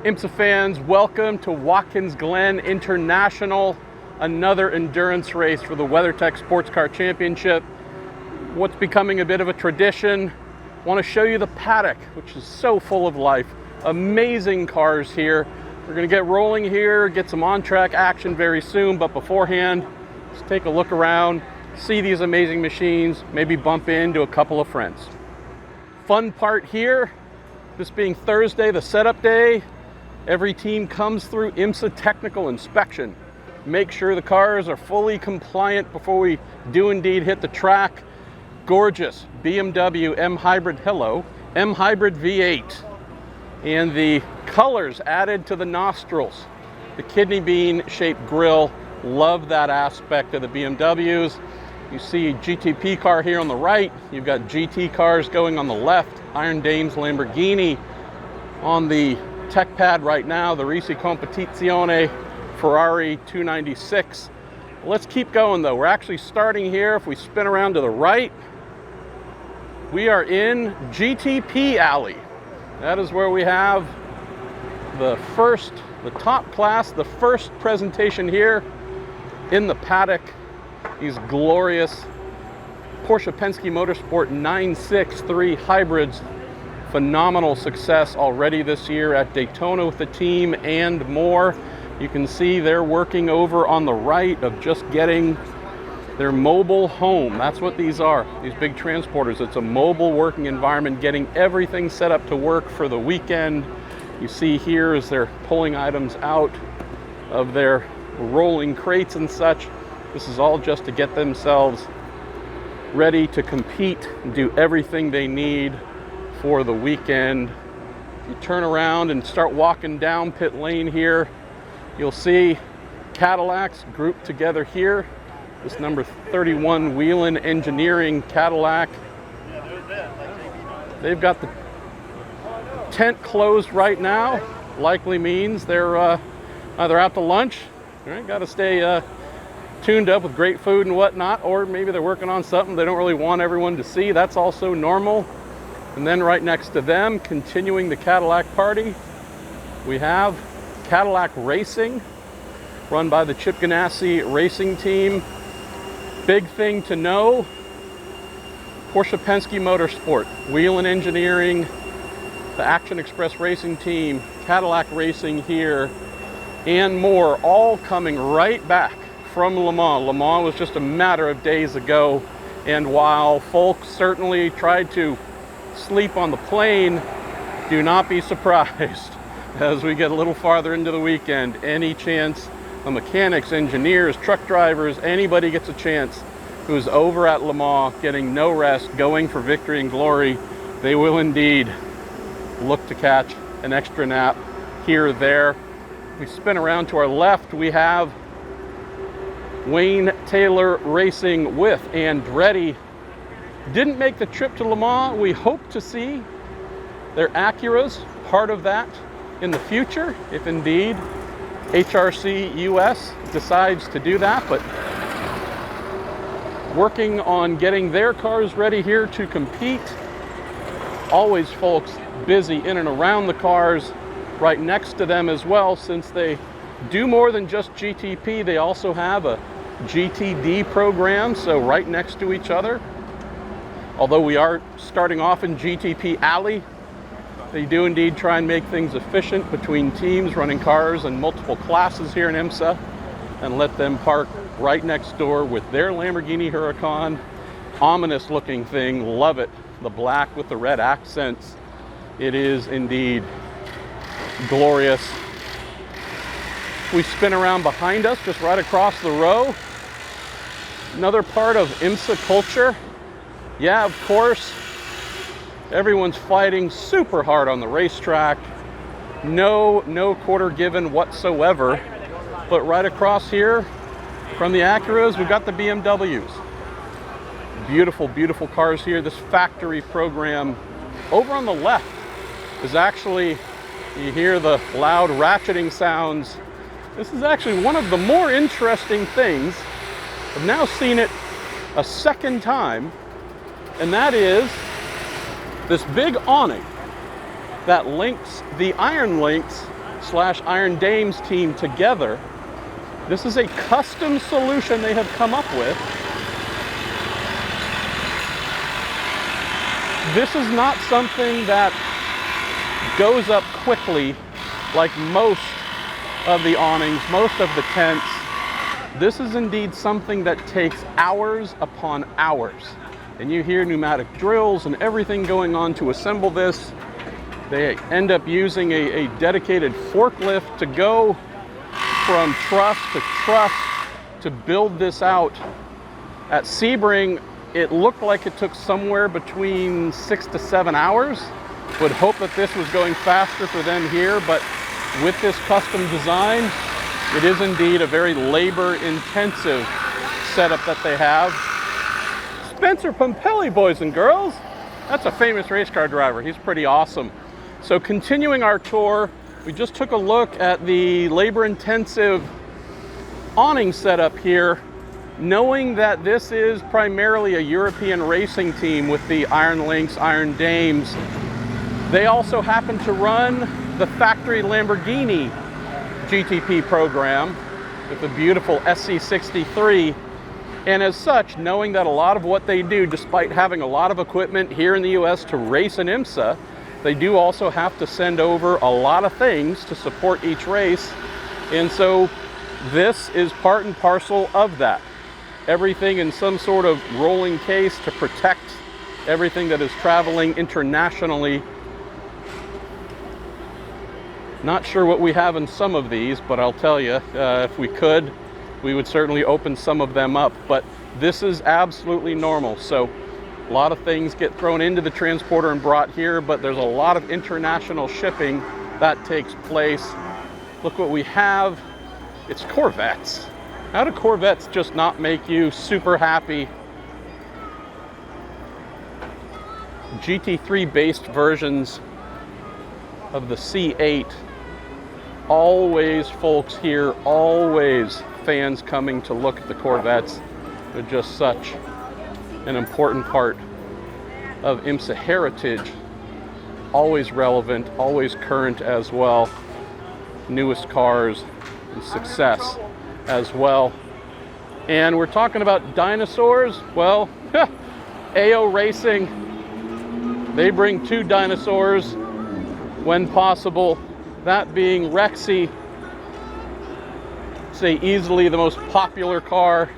IMSA fans, welcome to Watkins Glen International, another endurance race for the WeatherTech Sports Car Championship. What's becoming a bit of a tradition, I want to show you the paddock, which is so full of life. Amazing cars here. We're going to get rolling here, get some on-track action very soon, but beforehand, let's take a look around, see these amazing machines, maybe bump into a couple of friends. Fun part here, this being Thursday, the setup day, every team comes through IMSA technical inspection. Make sure the cars are fully compliant before we do indeed hit the track. Gorgeous BMW M Hybrid, M Hybrid V8. And the colors added to the nostrils. The kidney bean shaped grille, love that aspect of the BMWs. You see a GTP car here on the right. You've got GT cars going on the left. Iron Dames Lamborghini on the tech pad right now, the Risi Competizione Ferrari 296. Let's keep going though. We're actually starting here. If we spin around to the right, we are in GTP Alley. That is where we have the top class, the first presentation here in the paddock. These glorious Porsche Penske Motorsport 963 hybrids. Phenomenal success already this year at Daytona with the team and more. You can see they're working over on the right of just getting their mobile home. That's what these are, these big transporters. It's a mobile working environment, getting everything set up to work for the weekend. You see here as they're pulling items out of their rolling crates and such. This is all just to get themselves ready to compete and do everything they need for the weekend. You turn around and start walking down pit lane here, you'll see Cadillacs grouped together here. This number 31 Wheelin Engineering Cadillac. They've got the tent closed right now. Likely means they're either out to lunch, right? Got to stay tuned up with great food and whatnot, or maybe they're working on something they don't really want everyone to see. That's also normal. And then right next to them, continuing the Cadillac Party, we have Cadillac Racing, run by the Chip Ganassi racing team. Big thing to know, Porsche Penske Motorsport, Wheelin Engineering, the Action Express Racing team, Cadillac Racing here, and more, all coming right back from Le Mans. Le Mans was just a matter of days ago, and while folks certainly tried to sleep on the plane, do not be surprised as we get a little farther into the weekend. Any chance the mechanics, engineers, truck drivers, anybody gets a chance who's over at Le Mans getting no rest, going for victory and glory, they will indeed look to catch an extra nap here or there. We spin around to our left, we have Wayne Taylor Racing with Andretti. Didn't make the trip to Le Mans. We hope to see their Acuras part of that in the future, if indeed HRC US decides to do that, but working on getting their cars ready here to compete. Always folks busy in and around the cars, right next to them as well, since they do more than just GTP. They also have a GTD program, so right next to each other. Although we are starting off in GTP Alley, they do indeed try and make things efficient between teams running cars and multiple classes here in IMSA, and let them park right next door with their Lamborghini Huracan. Ominous looking thing, love it. The black with the red accents. It is indeed glorious. We spin around behind us, just right across the row. Another part of IMSA culture. Yeah, of course, everyone's fighting super hard on the racetrack. No quarter given whatsoever. But right across here from the Acuras, we've got the BMWs. Beautiful, beautiful cars here. This factory program over on the left is actually, you hear the loud ratcheting sounds. This is actually one of the more interesting things. I've now seen it a second time, and that is this big awning that links the iron links / Iron Dames team together. This is a custom solution they have come up with. This is not something that goes up quickly like most of the awnings, most of the tents. This is indeed something that takes hours upon hours. And you hear pneumatic drills and everything going on to assemble this. They end up using a dedicated forklift to go from truss to truss to build this out. At Sebring, it looked like it took somewhere between 6 to 7 hours. Would hope that this was going faster for them here, but with this custom design, it is indeed a very labor-intensive setup that they have. Spencer Pumpelly, boys and girls. That's a famous race car driver. He's pretty awesome. So continuing our tour, we just took a look at the labor-intensive awning setup here, knowing that this is primarily a European racing team with the Iron Lynx, Iron Dames. They also happen to run the factory Lamborghini GTP program with the beautiful SC63. And as such, knowing that a lot of what they do, despite having a lot of equipment here in the US to race in IMSA, they do also have to send over a lot of things to support each race. And so this is part and parcel of that. Everything in some sort of rolling case to protect everything that is traveling internationally. Not sure what we have in some of these, but I'll tell you, if we could, we would certainly open some of them up. But this is absolutely normal. So a lot of things get thrown into the transporter and brought here, but there's a lot of international shipping that takes place. Look what we have. It's Corvettes. How do Corvettes just not make you super happy? GT3 based versions of the C8. Always folks here, always fans coming to look at the Corvettes. They're just such an important part of IMSA heritage. Always relevant, always current as well. Newest cars and success as well. And we're talking about dinosaurs. Well, AO Racing, they bring 2 dinosaurs when possible. That being Rexy, say easily the most popular car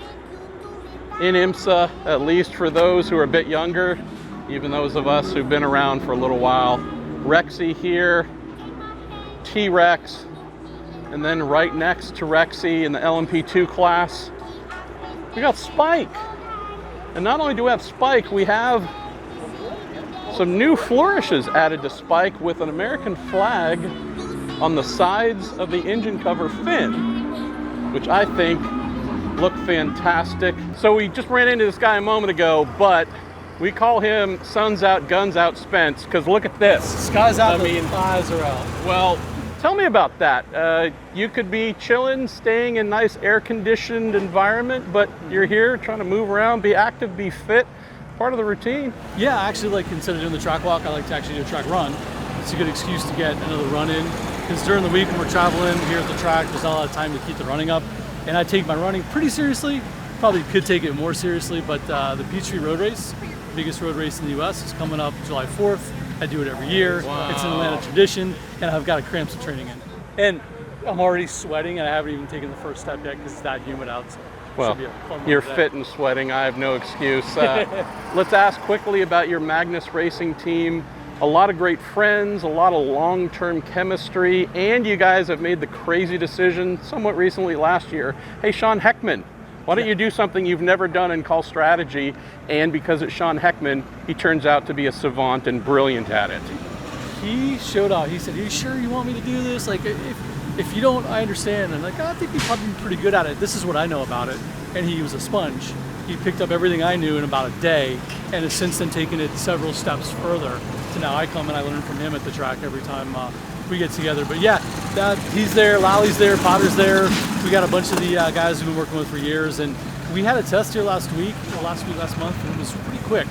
in IMSA, at least for those who are a bit younger, even those of us who've been around for a little while. Rexy here, T-Rex, and then right next to Rexy in the LMP2 class, we got Spike. And not only do we have Spike, we have some new flourishes added to Spike with an American flag on the sides of the engine cover fin, which I think look fantastic. So we just ran into this guy a moment ago, but we call him Suns Out, Guns Out Spence, because look at this. Sky's out, eyes are out. Well, tell me about that. You could be chilling, staying in nice air-conditioned environment, but you're here trying to move around, be active, be fit. Part of the routine. Yeah, I actually like, instead of doing the track walk, I like to actually do a track run. It's a good excuse to get another run in, because during the week when we're traveling here at the track, there's not a lot of time to keep the running up. And I take my running pretty seriously. Probably could take it more seriously, but the Peachtree Road Race, the biggest road race in the US, is coming up July 4th. I do it every year. Wow. It's an Atlanta tradition, and I've got to cramp some training in. And I'm already sweating, and I haven't even taken the first step yet because it's that humid out. So well, you're fit and sweating. I have no excuse. Let's ask quickly about your Magnus Racing team. A lot of great friends, a lot of long-term chemistry, and you guys have made the crazy decision somewhat recently last year. Hey, Sean Heckman, why don't you do something you've never done and call strategy? And because it's Sean Heckman, he turns out to be a savant and brilliant at it. He showed out. He said, "Are you sure you want me to do this? Like, if you don't, I understand." And like, I think he'd probably be pretty good at it. This is what I know about it. And he was a sponge. He picked up everything I knew in about a day, and has since then taken it several steps further. So now I come and I learn from him at the track every time we get together. But yeah, he's there, Lally's there, Potter's there. We got a bunch of the guys we've been working with for years, and we had a test here last month, and it was pretty quick.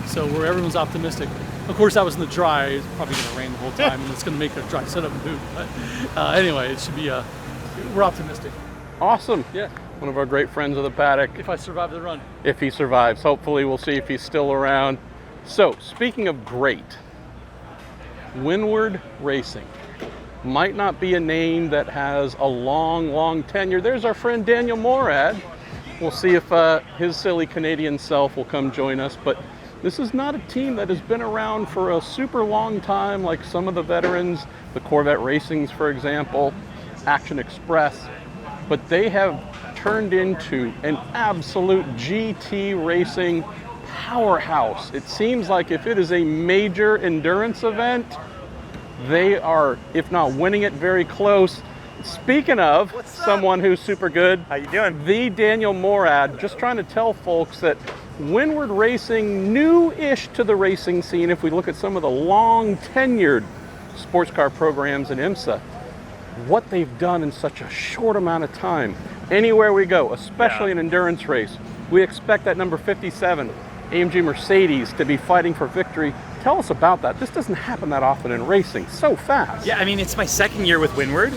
So everyone's optimistic. Of course, that was in the dry. It's probably going to rain the whole time, and it's going to make a dry setup moot. But anyway, it should be. We're optimistic. Awesome. Yeah. One of our great friends of the paddock. If I survive the run. If he survives. Hopefully, we'll see if he's still around. So, speaking of great, Winward Racing might not be a name that has a long tenure. There's our friend Daniel Morad. We'll see if his silly Canadian self will come join us. But this is not a team that has been around for a super long time like some of the veterans, the Corvette Racings, for example, Action Express. But they have turned into an absolute GT racing powerhouse. It seems like if it is a major endurance event, they are, if not winning it, very close. Speaking of someone who's super good, how you doing? The Daniel Morad, just trying to tell folks that Winward Racing, new-ish to the racing scene, if we look at some of the long-tenured sports car programs in IMSA, what they've done in such a short amount of time. Anywhere we go, especially an endurance race, we expect that number 57, AMG Mercedes, to be fighting for victory. Tell us about that. This doesn't happen that often in racing, so fast. Yeah, I mean, it's my second year with Winward,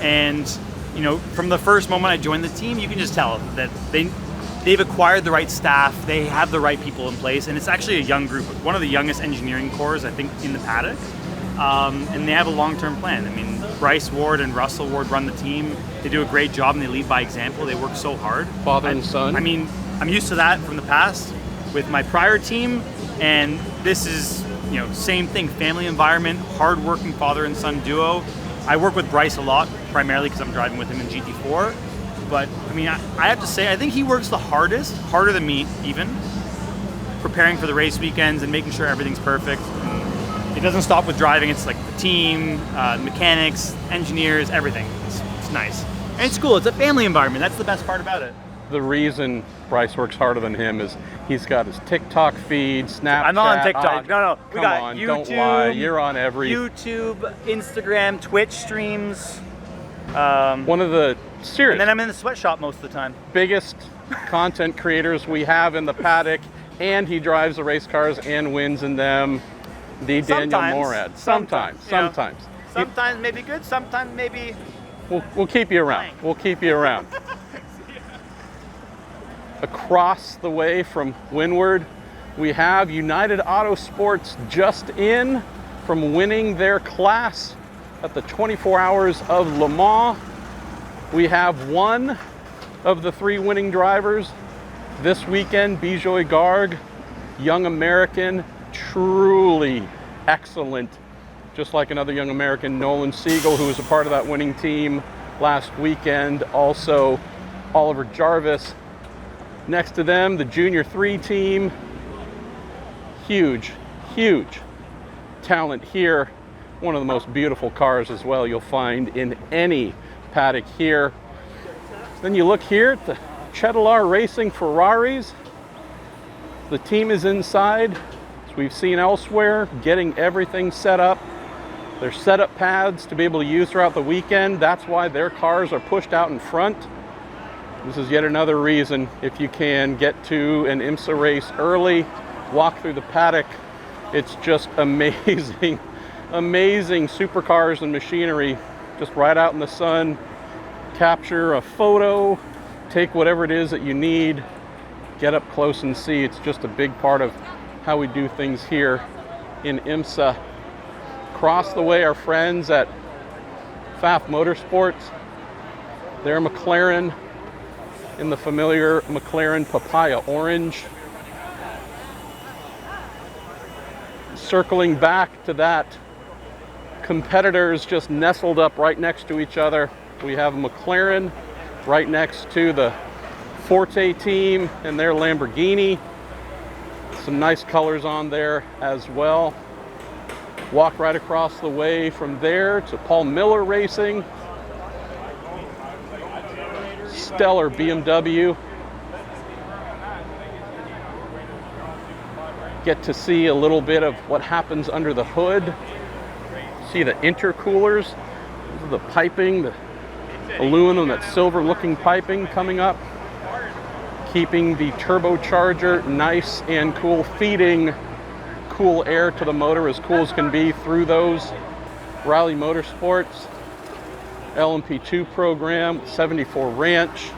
and you know, from the first moment I joined the team, you can just tell that they've acquired the right staff, they have the right people in place, and it's actually a young group, one of the youngest engineering corps, I think, in the paddock, and they have a long-term plan. I mean, Bryce Ward and Russell Ward run the team. They do a great job, and they lead by example. They work so hard. Father and son. I mean, I'm used to that from the past with my prior team, and this is, you know, same thing, family environment, hard-working father and son duo. I work with Bryce a lot, primarily because I'm driving with him in GT4. But I mean, I have to say, I think he works the hardest, harder than me even, preparing for the race weekends and making sure everything's perfect. And it doesn't stop with driving. It's like the team, mechanics, engineers, everything. It's nice. And it's cool. It's a family environment. That's the best part about it. The reason Bryce works harder than him is he's got his TikTok feed, Snapchat. I'm not on TikTok. No. Come on, YouTube, don't lie. You're on every... YouTube, Instagram, Twitch streams. One of the serious... And then I'm in the sweatshop most of the time. Biggest content creators we have in the paddock, and he drives the race cars and wins in them. The Daniel Morad. Sometimes. Sometimes maybe good, sometimes maybe... We'll keep you around. We'll keep you around. Across the way from Winward, we have United Autosports just in from winning their class at the 24 Hours of Le Mans. We have one of the three winning drivers this weekend, Bijoy Garg, young American, truly excellent. Just like another young American, Nolan Siegel, who was a part of that winning team last weekend. Also, Oliver Jarvis. Next to them, the Junior 3 team. Huge talent here. One of the most beautiful cars as well you'll find in any paddock here. Then you look here at the Cadillac Racing Ferraris. The team is inside, as we've seen elsewhere, getting everything set up. Their setup pads to be able to use throughout the weekend. That's why their cars are pushed out in front. This is yet another reason, if you can get to an IMSA race early, walk through the paddock. It's just amazing, amazing supercars and machinery just right out in the sun. Capture a photo, take whatever it is that you need, get up close and see. It's just a big part of how we do things here in IMSA. Across the way, our friends at Pfaff Motorsports. They're McLaren in the familiar McLaren Papaya Orange. Circling back to that, competitors just nestled up right next to each other. We have McLaren right next to the Forte team and their Lamborghini. Some nice colors on there as well. Walk right across the way from there to Paul Miller Racing. Stellar BMW. Get to see a little bit of what happens under the hood. See the intercoolers. This is the piping, the aluminum, that silver looking piping coming up. Keeping the turbocharger nice and cool, feeding cool air to the motor, as cool as can be through those. Riley Motorsports, LMP2 program, 74 Ranch.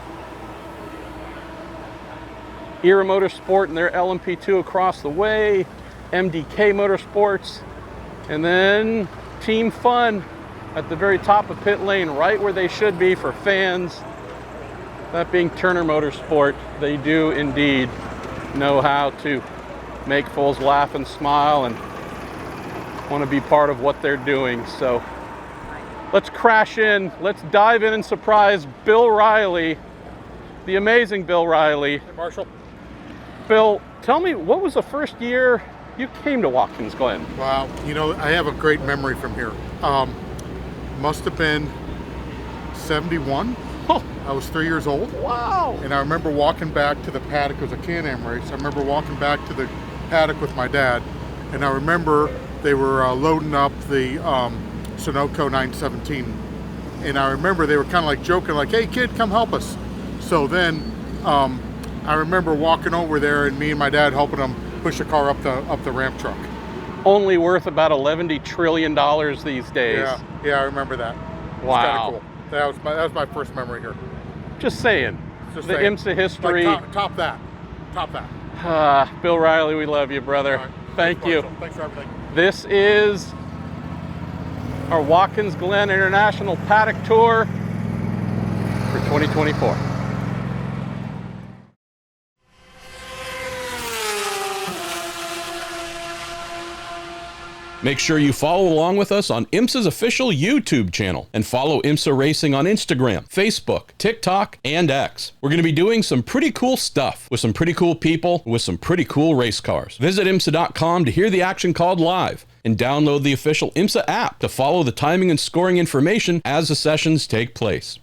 Era Motorsport and their LMP2 across the way. MDK Motorsports. And then Team Fun at the very top of pit lane, right where they should be for fans. That being Turner Motorsport. They do indeed know how to make fools laugh and smile and want to be part of what they're doing. So let's crash in, let's dive in and surprise Bill Riley, the amazing Bill Riley. Hey, Marshall. Bill, tell me, what was the first year you came to Watkins Glen? Wow, you know, I have a great memory from here. Must have been 71. Oh, I was 3 years old. wow. And I remember walking back to the paddock. It was a Can-Am race. I remember walking back to the paddock with my dad, and I remember they were loading up the Sunoco 917. And I remember they were kind of like joking, like, hey kid, come help us. So then I remember walking over there and me and my dad helping them push the car up the ramp truck. Only worth about $11 trillion these days. Yeah, I remember that. Wow. It's kind of cool. That was my first memory here. Just saying. Just the saying. IMSA history. Like top that. Bill Riley, we love you, brother. All right. Thank you. Marshall. Thanks for everything. This is our Watkins Glen International Paddock Tour for 2024. Make sure you follow along with us on IMSA's official YouTube channel and follow IMSA Racing on Instagram, Facebook, TikTok, and X. We're going to be doing some pretty cool stuff with some pretty cool people with some pretty cool race cars. Visit IMSA.com to hear the action called live and download the official IMSA app to follow the timing and scoring information as the sessions take place.